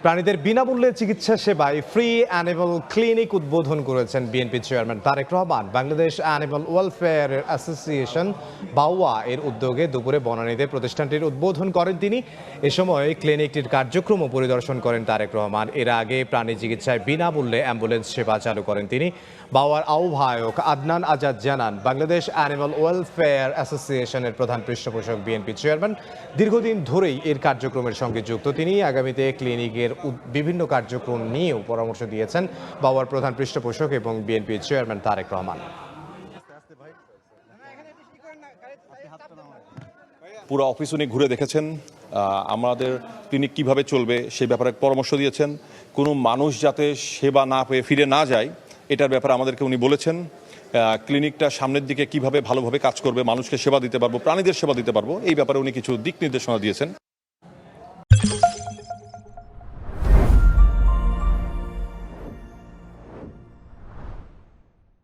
প্রাণীদের বিনামূল্যে চিকিৎসা সেবায় ফ্রি অ্যানিমাল ক্লিনিক উদ্বোধন করেছেন BNP chairman Tarique Rahman. Bangladesh animal welfare association বাওয়া এর উদ্যোগে দুপুরে বনানীতে প্রতিষ্ঠানটির উদ্বোধন করেন তিনি। এ সময় ক্লিনিকটির কার্যক্রমও পরিদর্শন করেন তারেক রহমান। এর আগে প্রাণী চিকিৎসায় বিনামূল্যে অ্যাম্বুলেন্স সেবা চালু করেন তিনি। বাওয়ার আহ্বায়ক আদনান আজাদ জানান, বাংলাদেশ অ্যানিমাল ওয়েলফেয়ার অ্যাসোসিয়েশনের প্রধান পৃষ্ঠপোষক বিএনপি চেয়ারম্যান। দীর্ঘদিন ধরেই এর কার্যক্রমের সঙ্গে যুক্ত তিনি। আগামীতে ক্লিনিকের বিভিন্ন কার্যক্রম নিয়েও পরামর্শ দিয়েছেন বাওয়ার প্রধান পৃষ্ঠপোষক এবং বিএনপি চেয়ারম্যান তারেক রহমান। পুরো অফিস উনি ঘুরে দেখেছেন, আমাদের ক্লিনিক কিভাবে চলবে সেই ব্যাপারে পরামর্শ দিয়েছেন। কোনো মানুষ যাতে সেবা না পেয়ে ফিরে না যায় এটার ব্যাপারে আমাদেরকে উনি বলেছেন। ক্লিনিকটা সামনের দিকে কিভাবে ভালোভাবে কাজ করবে, মানুষকে সেবা দিতে পারবো, প্রাণীদের সেবা দিতে পারবো, এই ব্যাপারে উনি কিছু দিক নির্দেশনা দিয়েছেন।